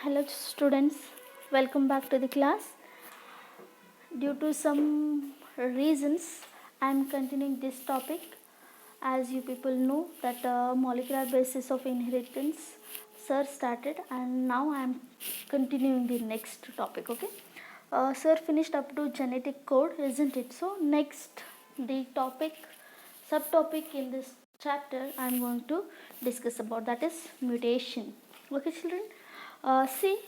Hello students, welcome back to the class. Due to some reasons I am continuing this topic. As you people know that molecular basis of inheritance sir started, and now I am continuing the next topic. Okay, sir finished up to genetic code, isn't it? So next the subtopic in this chapter I am going to discuss about, that is mutation. Okay children, see,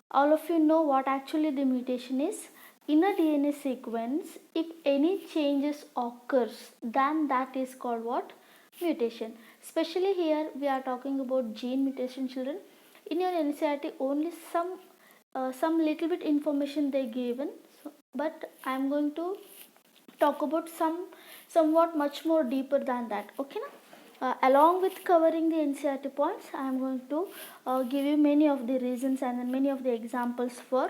all of you know what actually the mutation is. In a DNA sequence, if any changes occurs, then that is called what? Mutation. Especially here we are talking about gene mutation, children. In your NCERT only some little bit information they given, but I am going to talk about somewhat much more deeper than that. Okay na? Along with covering the NCERT points, I am going to give you many of the reasons and then many of the examples for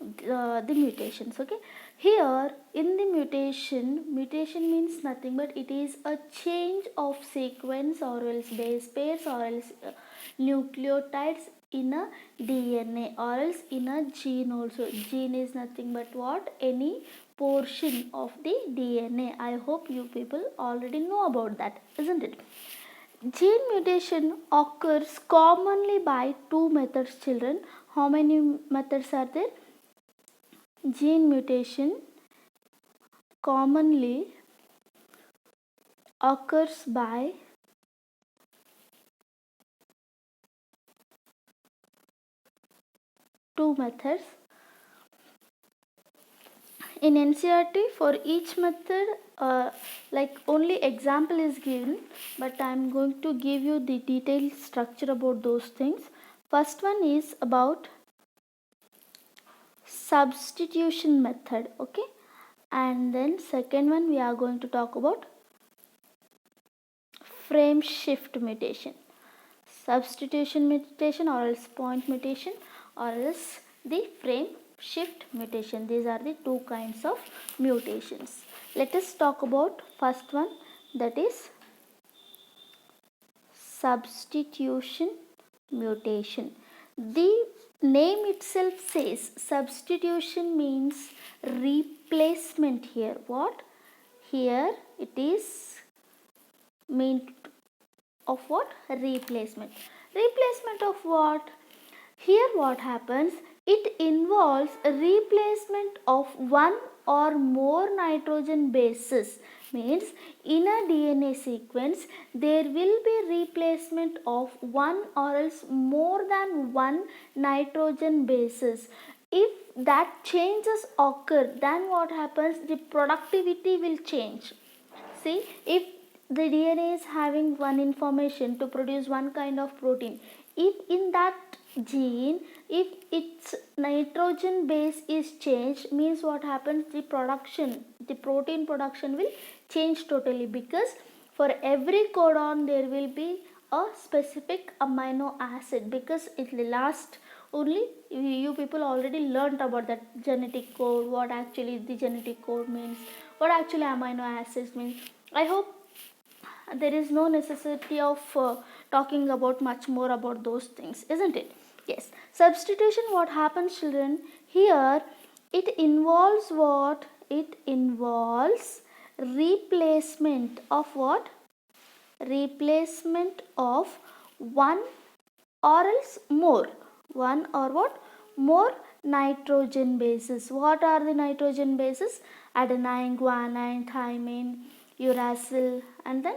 the mutations. Okay, here in the mutation means nothing but it is a change of sequence or else base pairs or else nucleotides in a DNA or else in a gene also. Gene is nothing but what? Any portion of the DNA. I hope you people already know about that, isn't it? Gene mutation occurs commonly by two methods, children. How many methods are there? Gene mutation commonly occurs by two methods. In NCERT for each method like only example is given, but I am going to give you the detailed structure about those things. First one is about substitution method, okay, and then second one we are going to talk about frame shift mutation. Substitution mutation or else point mutation or else the frame shift mutation. These are the two kinds of mutations. Let us talk about first one, that is substitution mutation. The name itself says substitution means replacement here. What? Here it is meant of what? Replacement. Replacement of what? Here what happens? It involves a replacement of one or more nitrogen bases. Means in a DNA sequence there will be replacement of one or else more than one nitrogen bases. If that changes occur, then what happens? The productivity will change. See, if the DNA is having one information to produce one kind of protein, if in that gene if its nitrogen base is changed, means what happens? The protein production will change totally, because for every codon there will be a specific amino acid, because it will last only. You people already learnt about that genetic code, what actually the genetic code means, what actually amino acids means. I hope there is no necessity of talking about much more about those things, isn't it? Yes. Substitution, what happens, children? Here it involves what? It involves replacement of what? Replacement of one or else more. One or what? More nitrogen bases. What are the nitrogen bases? Adenine, guanine, thymine, uracil, and then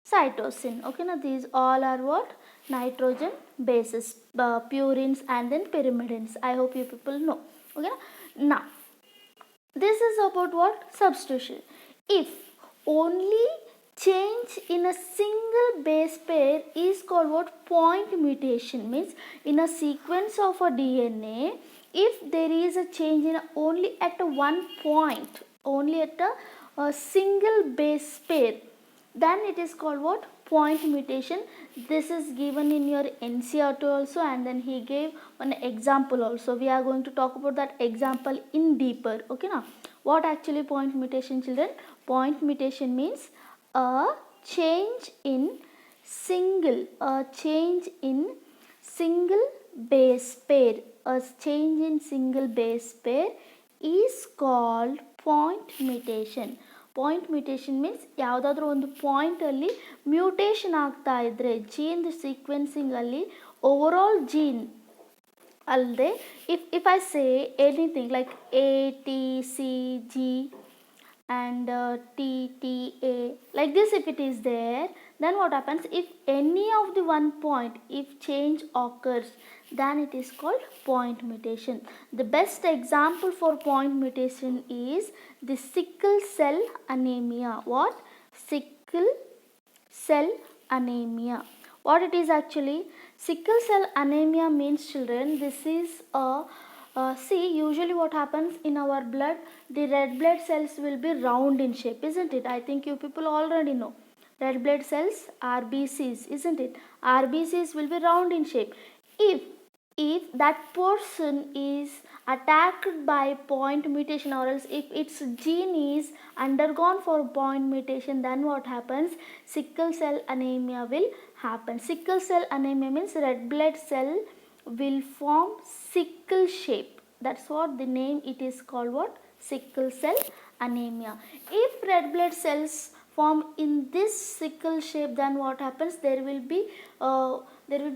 cytosine. Okay, now these all are what? Nitrogen bases, purines and then pyrimidines. I hope you people know. Okay, now this is about what? Substitution. If only change in a single base pair is called what? Point mutation. Means in a sequence of a DNA, if there is a change in only at a one point, only at a single base pair, then it is called what? Point mutation. This is given in your NCERT also, and then he gave an example also. We are going to talk about that example in deeper. Okay now, what actually point mutation, children? Point mutation means a change in single base pair, a change in single base pair is called point mutation. Point mutation means ಯಾವುದಾದ್ರೂ ಒಂದು ಪಾಯಿಂಟಲ್ಲಿ mutation ಆಗ್ತಾ ಇದ್ದರೆ gene ಸೀಕ್ವೆನ್ಸಿಂಗಲ್ಲಿ overall gene ಅಲ್ಲದೆ if I say anything like A, T, C, G and T, T, A, like this, if it is there, then what happens, if any of the one point, if change occurs, then it is called point mutation. The best example for point mutation is the sickle cell anemia. What? Sickle cell anemia. What it is actually? Sickle cell anemia means, children, this is a see, usually what happens in our blood, the red blood cells will be round in shape, isn't it? I think you people already know. Red blood cells, RBCs, isn't it? RBCs will be round in shape. If that person is attacked by point mutation, or else if its gene is undergone for point mutation, then what happens? Sickle cell anemia will happen. Sickle cell anemia means red blood cell will form sickle shape. That's what the name, it is called what? Sickle cell anemia. If red blood cells form in this sickle shape, then what happens? There will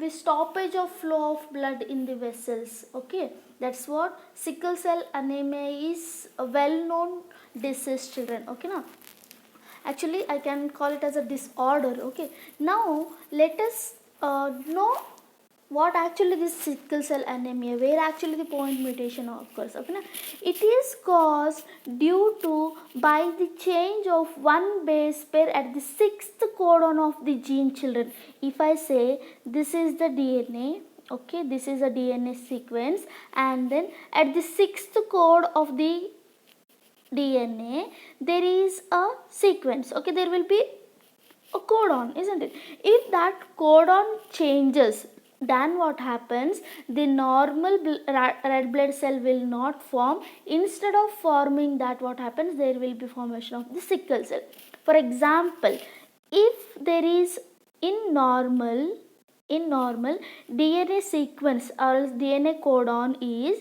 be stoppage of flow of blood in the vessels. Okay, that's what sickle cell anemia is, a well known disease, children. Okay, now actually I can call it as a disorder. Okay, now let us know what actually this sickle cell anemia, where actually the point mutation occurs. Okay, now it is caused due to by the change of one base pair at the 6th codon of the gene, children. If I say this is the DNA, okay, this is a DNA sequence, and then at the 6th code of the DNA there is a sequence. Okay, there will be a codon, isn't it? If that codon changes, then what happens? The normal red blood cell will not form. Instead of forming that, what happens? There will be formation of the sickle cell. For example, if there is in normal DNA sequence or DNA codon is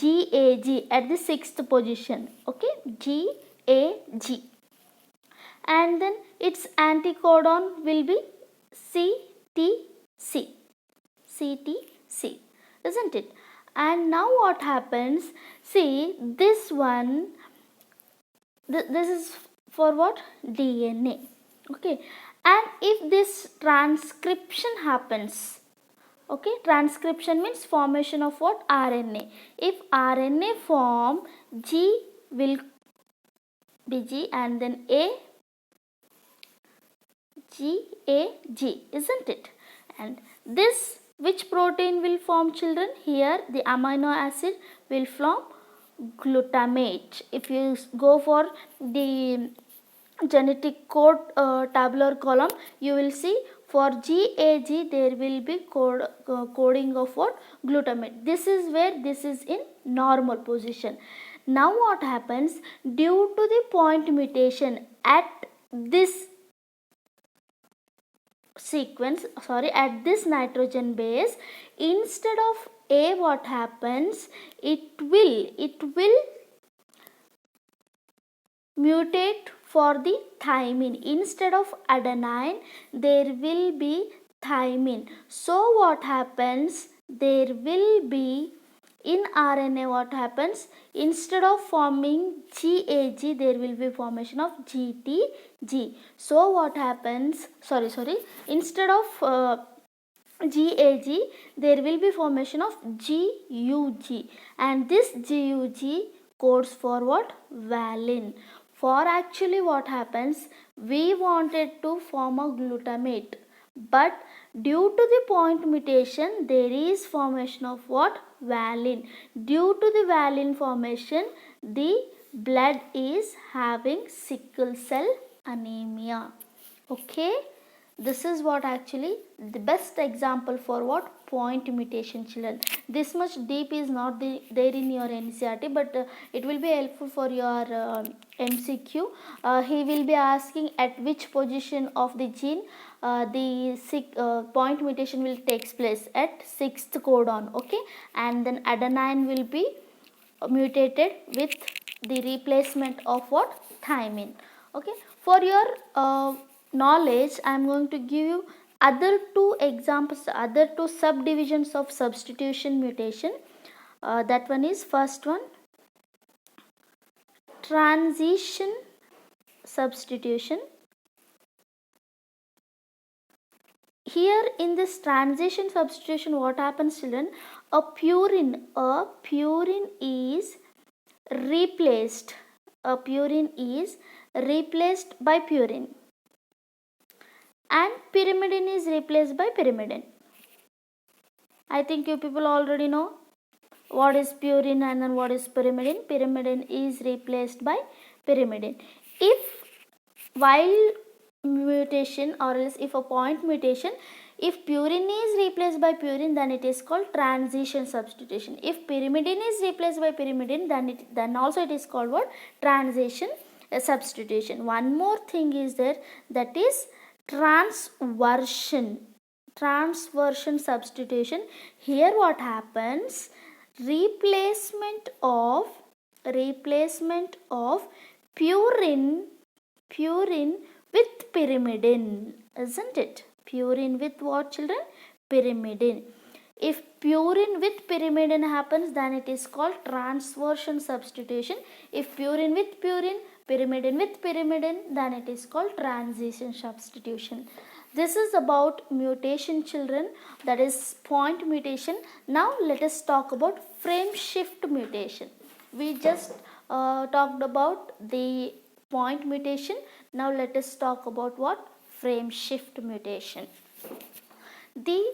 GAG at the 6th position. Okay, GAG, and then its anticodon will be CTC, isn't it? And now what happens? See, this one, this is for what? DNA. Okay, and if this transcription happens, okay, transcription means formation of what? RNA. If RNA form, G will be G, and then GAG, isn't it? And this, which protein will form, children? Here the amino acid will form glutamate. If you go for the genetic code tabular column, you will see for GAG there will be coding of what? Glutamate. This is where this is in normal position. Now what happens? Due to the point mutation at this sequence, at this nitrogen base, instead of A, what happens? It will mutate for the thymine. Instead of adenine, there will be thymine. So what happens? There will be in RNA, what happens? Instead of forming GAG, there will be formation of GTG. So what happens? Instead of GAG, there will be formation of GUG, and this GUG codes for what? Valine. For actually what happens? We wanted to form a glutamate, but due to the point mutation there is formation of what? Valine. Due to the valine formation, the blood is having sickle cell anemia. Okay, This is what actually the best example for what point mutation, children. This much deep is not there in your NCERT, but it will be helpful for your MCQ. He will be asking at which position of the gene the point mutation will takes place, at 6th codon, okay, and then adenine will be mutated with the replacement of what, thymine, okay. For your knowledge, I am going to give you other two examples, other two subdivisions of substitution mutation. That one is, first one, transition substitution. Here in this transition substitution, what happens, children? A purine is replaced. A purine is replaced by purine, and pyrimidine is replaced by pyrimidine. I think you people already know what is purine and then what is pyrimidine. Pyrimidine is replaced by pyrimidine. If while mutation, or else if a point mutation, if purine is replaced by purine, then it is called transition substitution. If pyrimidine is replaced by pyrimidine, then also it is called what, transition substitution. One more thing is there, that is transversion substitution. Here what happens, replacement of purine with pyrimidine, isn't it? Purine with what, children? Pyrimidine. If purine with pyrimidine happens, then it is called transversion substitution. If purine with purine, pyrimidine with pyrimidine, then it is called transition substitution. This is about mutation, children, that is point mutation. Now let us talk about frame shift mutation. We just talked about the point mutation. Now let us talk about what, frame shift mutation. The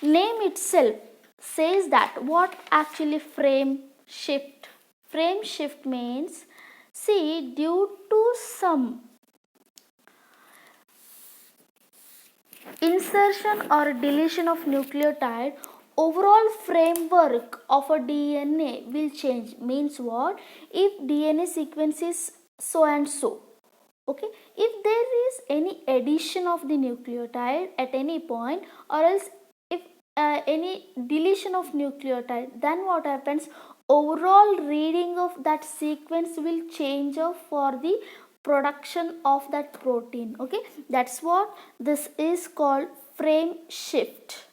name itself says that what actually frame shift. Frame shift means, see, due to some insertion or deletion of nucleotide, overall framework of a DNA will change. Means what? If DNA sequence is so and so, okay, if there is any addition of the nucleotide at any point, or else if any deletion of nucleotide, then what happens, overall reading of that sequence will change for the production of that protein, okay. That's what this is called, frame shift.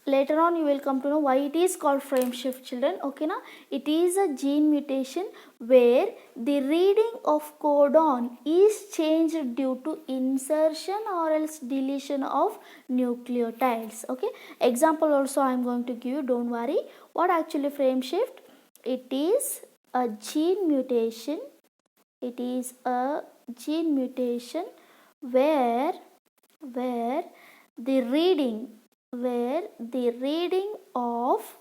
Later on you will come to know why it is called frame shift, children, okay. Now it is a gene mutation where the reading of codon is changed due to insertion or else deletion of nucleotides, okay. Example also I am going to give you, don't worry. What actually frame shift? It is a gene mutation. It is a gene mutation where the reading of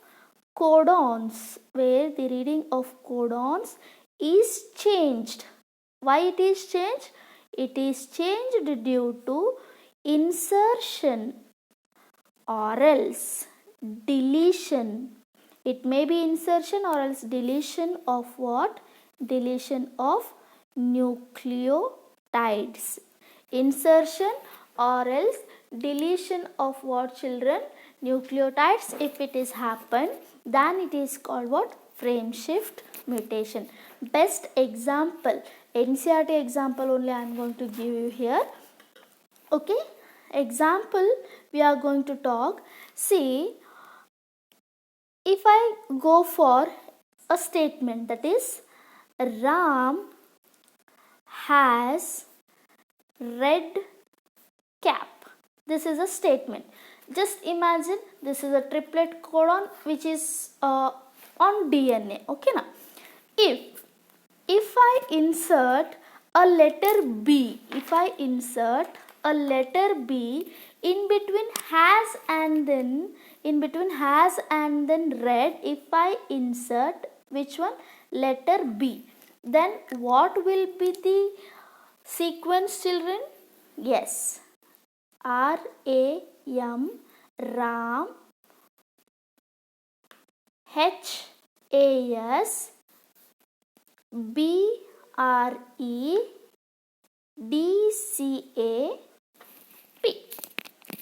codons is changed. Why it is changed? It is changed due to insertion or else deletion. It may be insertion or else deletion of what? Deletion of nucleotides. Insertion or else deletion of what, children? Nucleotides. If it is happened, then it is called what? Frame shift mutation. Best example, NCERT example only I am going to give you here, okay. Example we are going to talk. See, if I go for a statement, that is, Ram has red cap. This is a statement. Just imagine this is a triplet codon which is on DNA, okay. Now if I insert a letter B, in between has and then red, if I insert which one? Letter B. Then what will be the sequence, children? Yes, RAM, RAM, HAS, BRE, DCAP.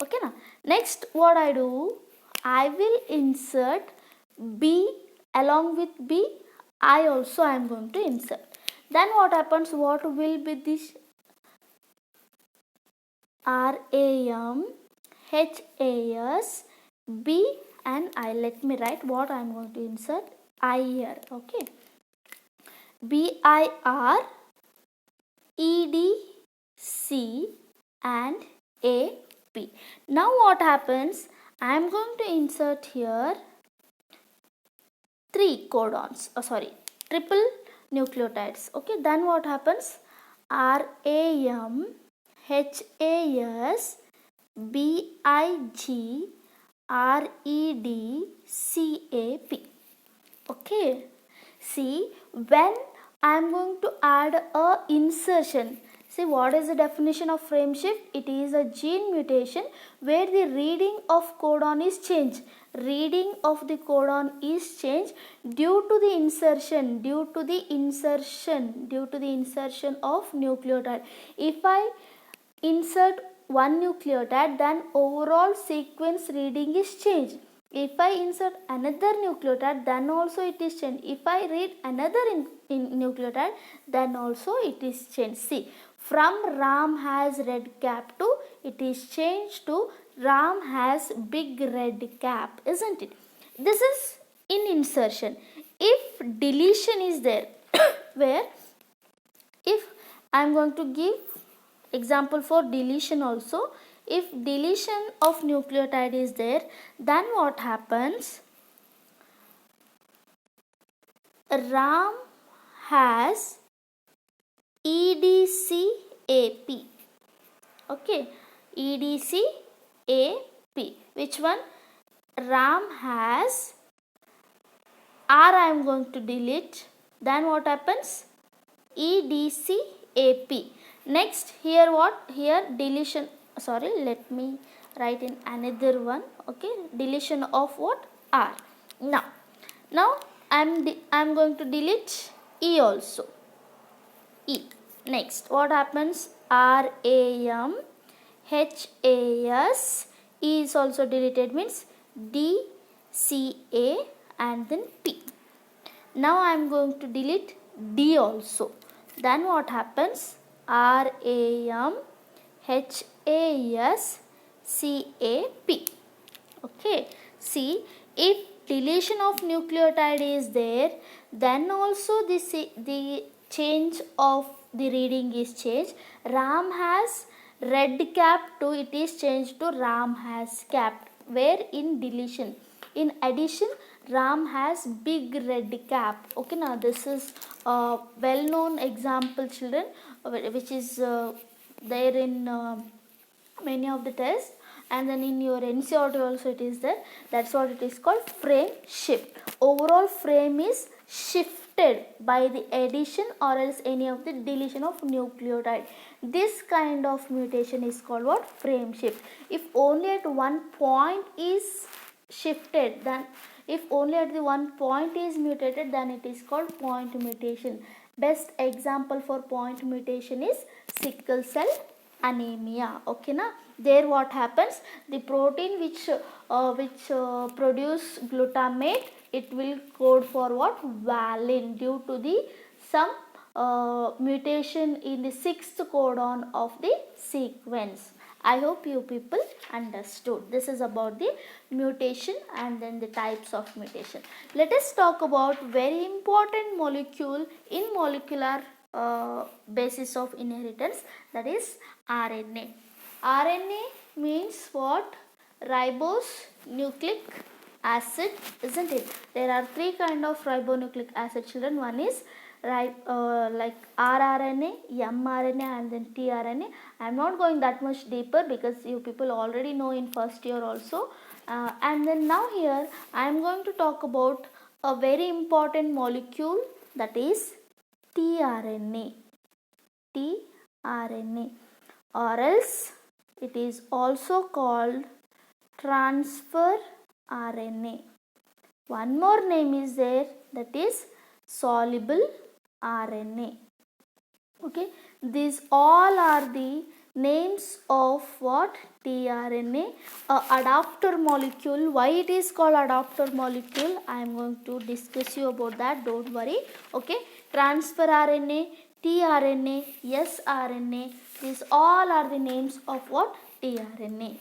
Okay now. Next what I do? I will insert B along with B. I also am going to insert. Then what happens? What will be this? RAM, HAS, B and I. Let me write what I am going to insert. I here. Okay. BIR, EDC and AP. Now what happens? I am going to insert here 3 codons. Triple nucleotides. Okay. Then what happens? RAM, HAS, BIG, RED, CAP. Okay. See, when I am going to add a insertion. See, what is the definition of frame shift? It is a gene mutation where the reading of codon is changed. Reading of the codon is changed due to the insertion of nucleotide. If I insert one nucleotide, then overall sequence reading is changed. If I insert another nucleotide, then also it is changed. If I read another nucleotide, then also it is changed. See, from RAM has red cap to it is changed to RAM has big red cap, isn't it? This is in insertion. If deletion is there, where if I am going to give example for deletion also, if deletion of nucleotide is there, then what happens? RAM has EDCAP. Okay, EDCAP. Which one? RAM has R. I am going to delete. Then what happens? EDCAP. Next, here what? Here deletion. Sorry, let me write in another one. Okay, deletion of what? R. Now I'm going to delete E also. E. Next, what happens? RAM, HAS, E is also deleted, means D, C, A and then P. Now I am going to delete D also. Then what happens? RAM, HAS, CAP. Okay. See, if deletion of nucleotide is there, then also the change of the reading is changed. RAM has red cap to it is changed to RAM has cap, where in deletion. In addition, RAM has big red cap. Okay, now this is a well known example, children, which is there in many of the tests, and then in your NCERT also it is there. That's what it is called, frame shift. Overall frame is shifted by the addition or else any of the deletion of nucleotide. This kind of mutation is called what? Frame shift. If only at one point is shifted, then if only at the one point is mutated, then it is called point mutation. Best example for point mutation is sickle cell anemia. Okay na? There what happens? The protein which produce glutamate, it will code for what? Valine, due to the some mutation in the 6th codon of the sequence. I hope you people understood. This is about the mutation and then the types of mutation. Let us talk about very important molecule in molecular basis of inheritance, that is RNA. RNA means what? Ribose nucleic acid, isn't it? There are 3 kind of ribonucleic acid, children. One is like rRNA, mRNA and then tRNA. I am not going that much deeper because you people already know in first year also. And then now here I am going to talk about a very important molecule, that is tRNA, tRNA, or else it is also called transfer RNA. One more name is there, that is soluble RNA. Okay, these all are the names of what? tRNA, adapter molecule. Why it is called adapter molecule, I am going to discuss you about that, don't worry. Okay, transfer RNA, tRNA, sRNA, these all are the names of what? tRNA.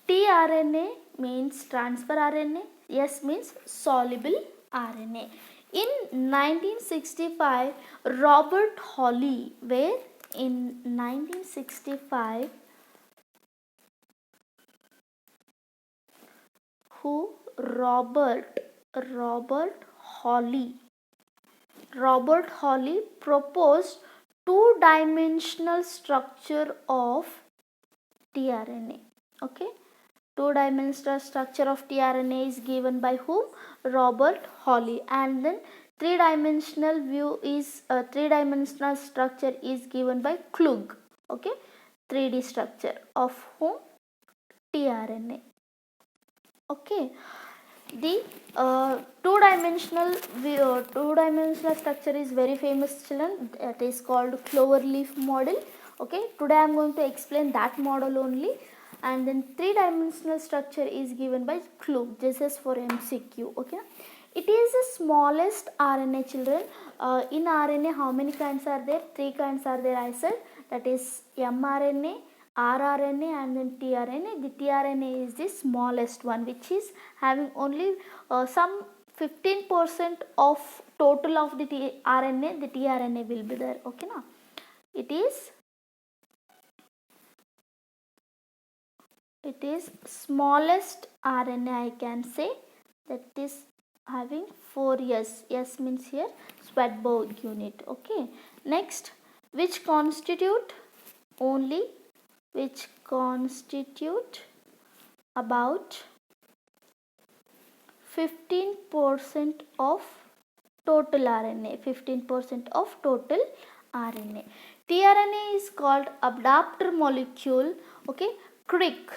tRNA means transfer RNA, S means soluble RNA. In 1965, Robert Hawley, where in 1965, who? Robert Hawley. Robert Hawley proposed two-dimensional structure of tRNA. Okay, two-dimensional structure of tRNA is given by whom? Robert Hawley. And then three-dimensional view is three-dimensional structure is given by Klug. Okay, 3D structure of whom? tRNA. Okay, the two-dimensional structure is very famous, children. It is called cloverleaf model. Okay, today I am going to explain that model only. And then three-dimensional structure is given by Klug. This is for MCQ. Okay, it is the smallest RNA, children. In RNA, how many kinds are there? 3 kinds are there, I said. That is mRNA, rRNA, and then tRNA. The tRNA is the smallest one, which is having only some 15% of total of the RNA. The tRNA will be there. Okay, now it is smallest RNA, I can say, that is having 4 S. S means here Svedberg unit. Okay, next, which constitute about 15% of total RNA. 15% of total RNA. tRNA is called adapter molecule. Okay, Crick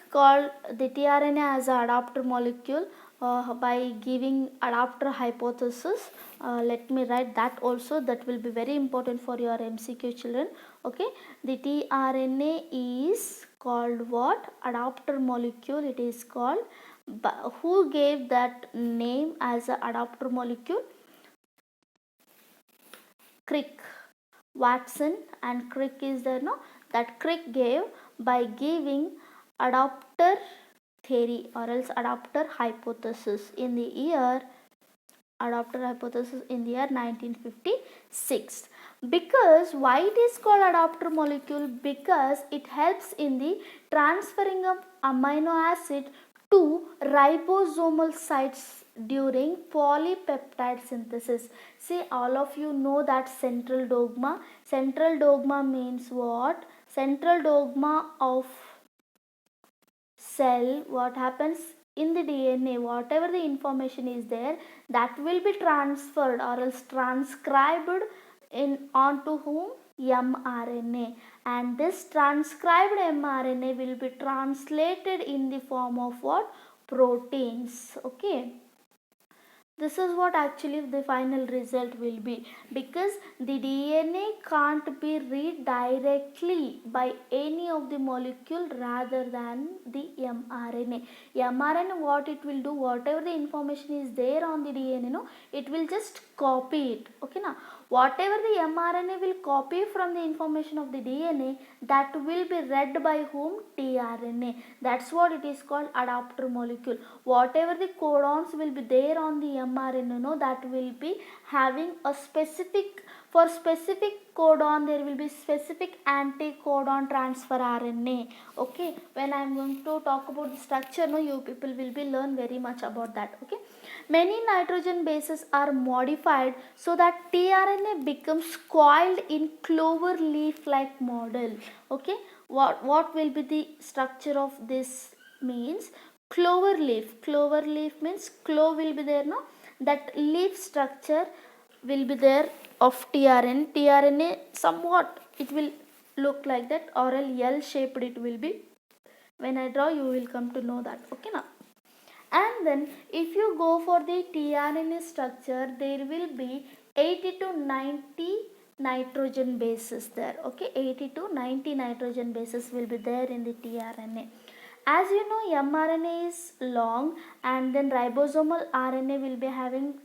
called the tRNA as an adapter molecule by giving adapter hypothesis. Let me write that also, that will be very important for your MCQ, children. Okay, the tRNA is called what? Adapter molecule. It is called, who gave that name as an adapter molecule? Crick. Watson and Crick is there, no? That Crick gave by giving adapter theory or else adapter hypothesis in the year 1956. Because why it is called adapter molecule? Because it helps in the transferring of amino acid to ribosomal sites during polypeptide synthesis. See, all of you know that central dogma. Central dogma means what? Central dogma of cell, what happens in the DNA, whatever the information is there, that will be transferred or else transcribed in onto whom? mRNA. And this transcribed mRNA will be translated in the form of what? Proteins. Okay, this is what actually the final result will be, because the DNA can't be read directly by any of the molecule rather than the mRNA. mRNA, what it will do, whatever the information is there on the DNA, no, it will just copy it. Okay, now whatever the mRNA will copy from the information of the DNA, that will be read by whom? tRNA. That's what it is called adapter molecule. Whatever the codons will be there on the mRNA, no, that will be having a specific, for specific codon there will be specific anticodon transfer RNA. Okay, when I am going to talk about the structure, no, you people will be learn very much about that. Okay, many nitrogen bases are modified so that tRNA becomes coiled in clover leaf like model. Okay, what will be the structure of this? Means clover leaf. Clover leaf means clove will be there, no, that leaf structure will be there of tRNA somewhat it will look like that, or a L shaped it will be. When I draw you will come to know that. Okay now. And then if you go for the tRNA structure, there will be 80 to 90 nitrogen bases there. Okay, 80 to 90 nitrogen bases will be there in the tRNA. As you know, mRNA is long, and then ribosomal RNA will be having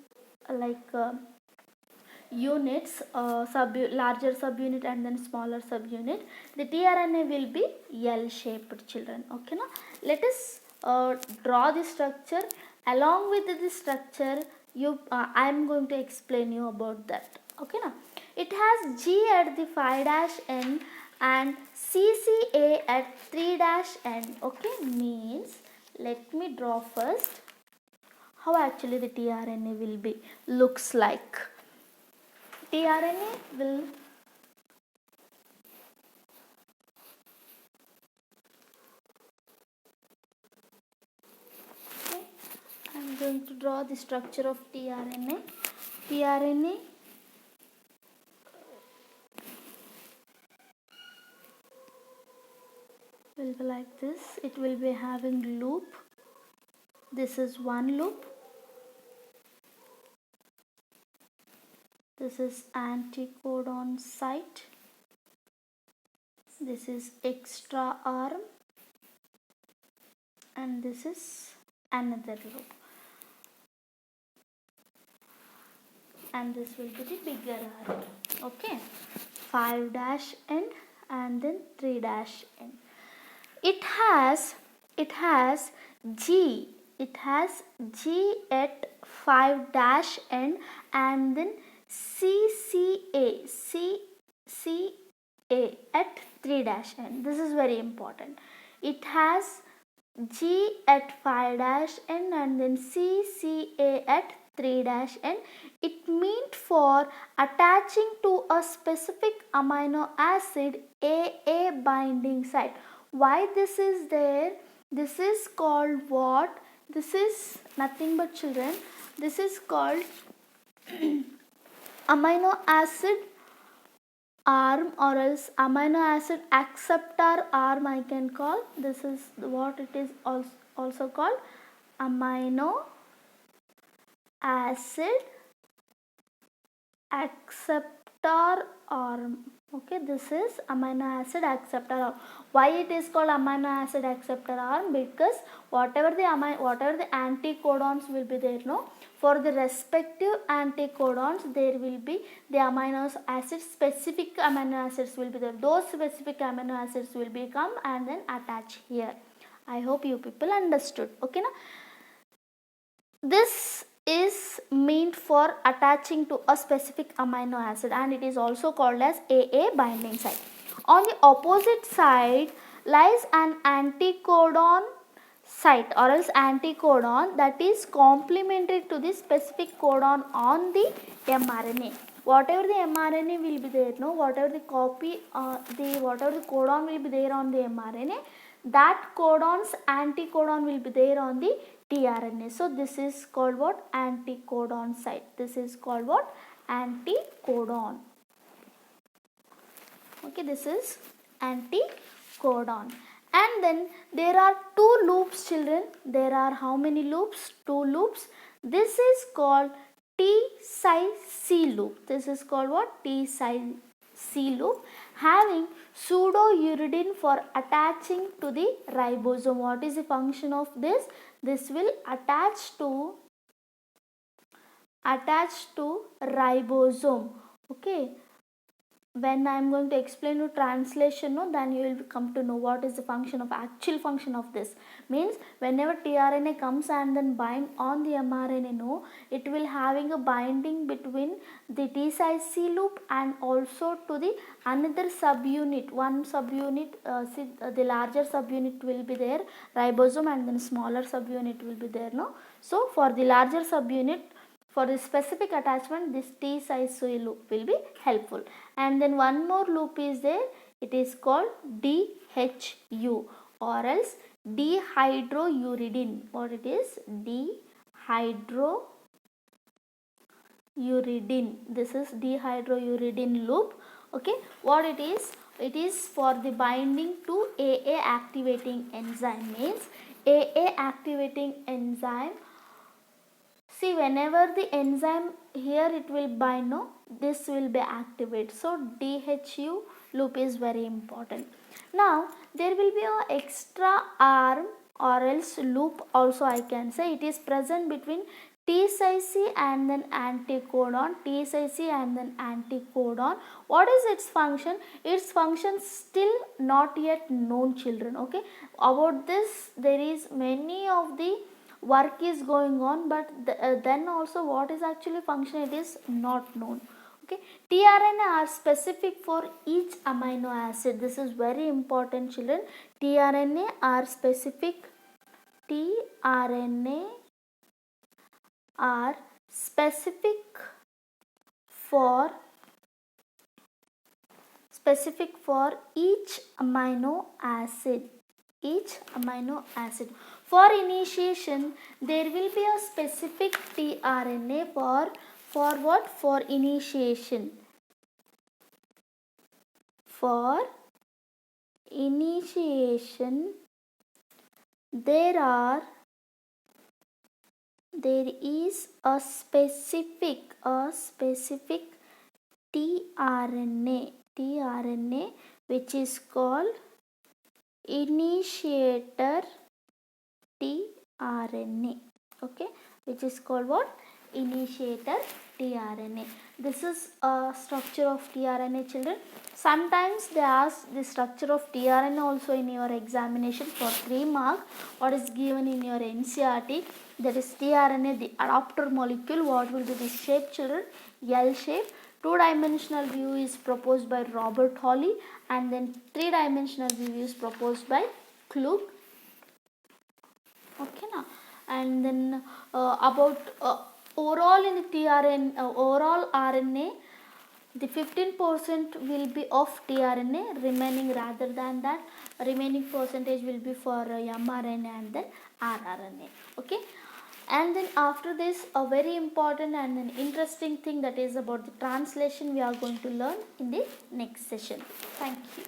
units, larger subunit and then smaller subunit. The tRNA will be L shaped, children. Okay now, let us draw the structure. Along with the structure, I am going to explain you about that. Okay now, it has G at the 5' end and CCA at 3' end. Okay, means let me draw first how actually the tRNA will be looks like. tRNA will I am going to draw the structure of tRNA. tRNA will be like this. It will be having loop. This is one loop. This is anticodon site. This is extra arm, and this is another loop. And this will be the bigger arm. Okay, 5' end and then 3' end. It has G at 5' end and then CCA at 3' end. This is very important. It has G at 5' end and then CCA at 3' end. It meant for attaching to a specific amino acid AA binding site. Why this is there? This is called what? This is nothing but, children, this is called amino acid arm, or else amino acid acceptor arm I can call. This is what it is also called, amino acid acceptor arm. Okay, this is amino acid acceptor arm. Why it is called amino acid acceptor arm? Because whatever the anticodons will be there, no, for the respective anticodons there will be the amino acids, specific amino acids will be there. Those specific amino acids will become and then attach here. I hope you people understood. Okay now, this is meant for attaching to a specific amino acid, and it is also called as AA binding site. On the opposite side lies an anticodon site, or else anticodon, that is complementary to the specific codon on the mRNA. Whatever the mRNA will be there, no, whatever the copy, whatever the codon will be there on the mRNA, that codon's anticodon will be there on the tRNA. So this is called what? Anticodon site. This is called what? Anticodon. Okay, this is anticodon. And then there are two loops, children. There are how many loops? Two loops. This is called T-C loop. This is called what? T-C loop, having pseudouridine for attaching to the ribosome. What is the function of this? This will attach to ribosome. Okay, when I am going to explain you translation, no, then you will come to know what is the function of actual function of this. Means whenever tRNA comes and then bind on the mRNA, no, it will having a binding between the T-C loop and also to the another subunit. One subunit, the larger subunit will be there, ribosome, and then smaller subunit will be there, no. So for the larger subunit, for the specific attachment, this T-C loop will be helpful. And then one more loop is there. It is called DHU, or else dehydrouridine. What it is? Dehydrouridine This is dehydrouridine loop. Okay, what it is? It is for the binding to AA activating enzyme. Means AA activating enzyme. See, whenever the enzyme here it will bind, no, this will be activated. So DHU loop is very important. Now there will be a extra arm or else loop also, I can say. It is present between T C and then anticodon, T C and then anticodon. What is its function? Its function still not yet known, children. Okay, about this there is many of the work is going on, but then also what is actually function, it is not known. Okay, tRNA are specific for each amino acid. This is very important, children. tRNA are specific. tRNA are specific for each amino acid. For initiation, there will be a specific tRNA for what? For initiation. For initiation, there is a specific tRNA which is called initiator tRNA. Okay, which is called what? Initiator tRNA. This is a structure of tRNA, children. Sometimes they ask the structure of tRNA also in your examination for 3 marks. What is given in your NCERT, that is tRNA, the adapter molecule. What will be the shape, children? L shape. 2-dimensional view is proposed by Robert Hawley, and then 3-dimensional view is proposed by Klug. Okay, now, and then about overall in the overall RNA, the 15% will be of tRNA remaining, rather than that remaining percentage will be for mRNA and then rRNA. Okay, and then after this, a very important and an interesting thing, that is about the translation, we are going to learn in the next session. Thank you.